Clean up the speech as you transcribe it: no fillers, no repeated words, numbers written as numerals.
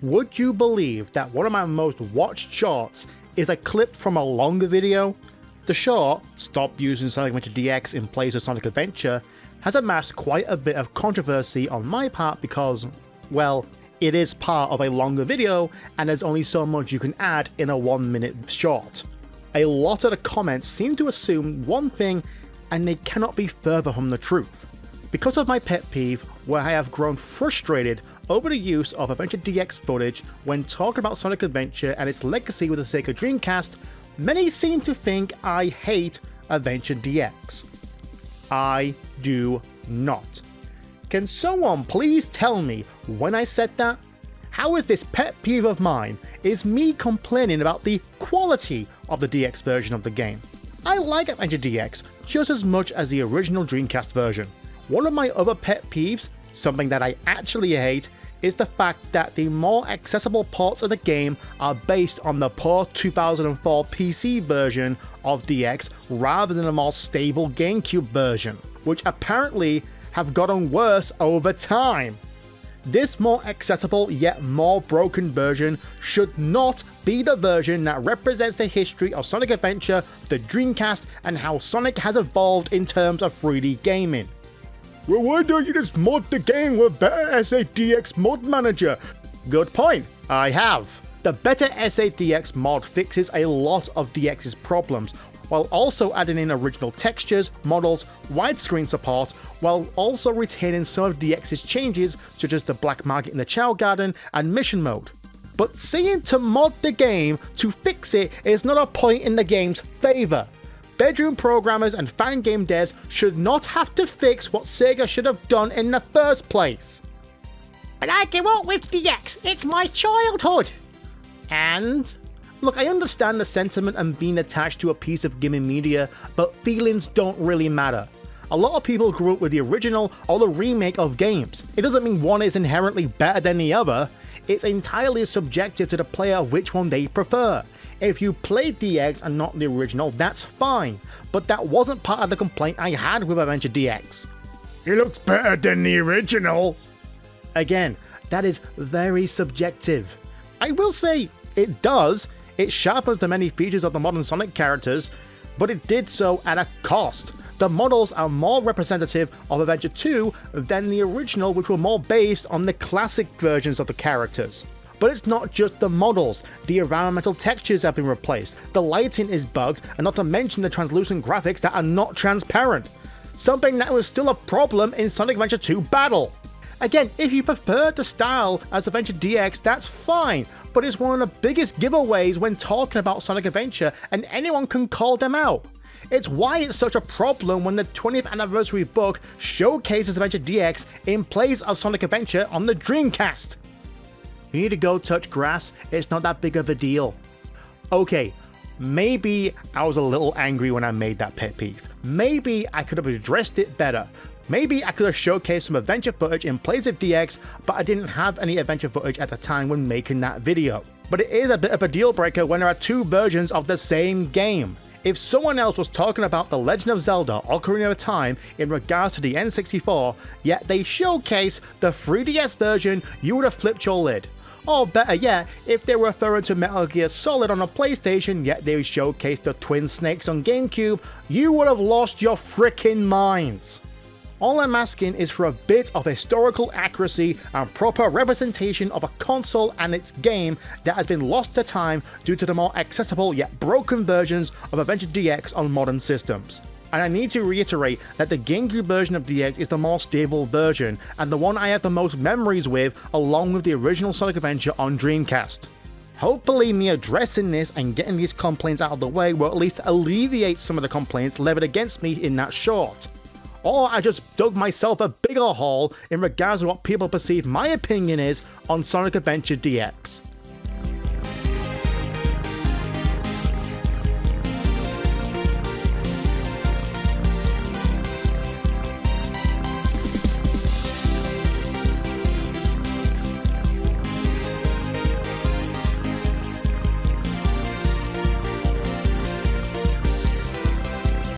Would you believe that one of my most watched shorts is a clip from a longer video? The short, Stop Using Sonic Adventure DX in Place of Sonic Adventure, has amassed quite a bit of controversy on my part because, well, it is part of a longer video and there's only so much you can add in a 1 minute short. A lot of the comments seem to assume one thing and they cannot be further from the truth. Because of my pet peeve where I have grown frustrated over the use of Adventure DX footage when talking about Sonic Adventure and its legacy with the Sega Dreamcast, many seem to think I hate Adventure DX. I do not. Can someone please tell me when I said that? How is this pet peeve of mine is me complaining about the quality of the DX version of the game? I like Adventure DX just as much as the original Dreamcast version. One of my other pet peeves, something that I actually hate, is the fact that the more accessible parts of the game are based on the poor 2004 PC version of DX rather than a more stable GameCube version, which apparently have gotten worse over time. This more accessible yet more broken version should not be the version that represents the history of Sonic Adventure, the Dreamcast, and how Sonic has evolved in terms of 3D gaming. Well, why don't you just mod the game with better sadx mod manager? Good point, I have. The better sadx mod fixes a lot of DX's problems, while also adding in original textures, models, widescreen support, while also retaining some of DX's changes such as the black market in the Chow Garden and mission mode. But saying to mod the game to fix it is not a point in the game's favour. Bedroom programmers and fan game devs should not have to fix what Sega should have done in the first place. But I grew up with DX, it's my childhood! And? Look, I understand the sentiment and being attached to a piece of gaming media, but feelings don't really matter. A lot of people grew up with the original or the remake of games. It doesn't mean one is inherently better than the other, it's entirely subjective to the player which one they prefer. If you played DX and not the original, that's fine, but that wasn't part of the complaint I had with Adventure DX. It looks better than the original. Again, that is very subjective. I will say, it does. It sharpens the many features of the modern Sonic characters, but it did so at a cost. The models are more representative of Adventure 2 than the original, which were more based on the classic versions of the characters. But it's not just the models, the environmental textures have been replaced, the lighting is bugged, and not to mention the translucent graphics that are not transparent. Something that was still a problem in Sonic Adventure 2 Battle. Again, if you prefer the style as Adventure DX, that's fine, but it's one of the biggest giveaways when talking about Sonic Adventure, and anyone can call them out. It's why it's such a problem when the 20th anniversary book showcases Adventure DX in place of Sonic Adventure on the Dreamcast. You need to go touch grass, it's not that big of a deal. Okay, maybe I was a little angry when I made that pet peeve. Maybe I could have addressed it better. Maybe I could have showcased some adventure footage in place of DX, but I didn't have any adventure footage at the time when making that video. But it is a bit of a deal breaker when there are two versions of the same game. If someone else was talking about The Legend of Zelda Ocarina of Time in regards to the N64, yet they showcase the 3DS version, you would have flipped your lid. Or better yet, if they were referring to Metal Gear Solid on a PlayStation, yet they showcased the Twin Snakes on GameCube, you would have lost your frickin' minds. All I'm asking is for a bit of historical accuracy and proper representation of a console and its game that has been lost to time due to the more accessible yet broken versions of Adventure DX on modern systems. And I need to reiterate that the GameCube version of DX is the more stable version, and the one I have the most memories with, along with the original Sonic Adventure on Dreamcast. Hopefully me addressing this and getting these complaints out of the way will at least alleviate some of the complaints levied against me in that short. Or I just dug myself a bigger hole in regards to what people perceive my opinion is on Sonic Adventure DX.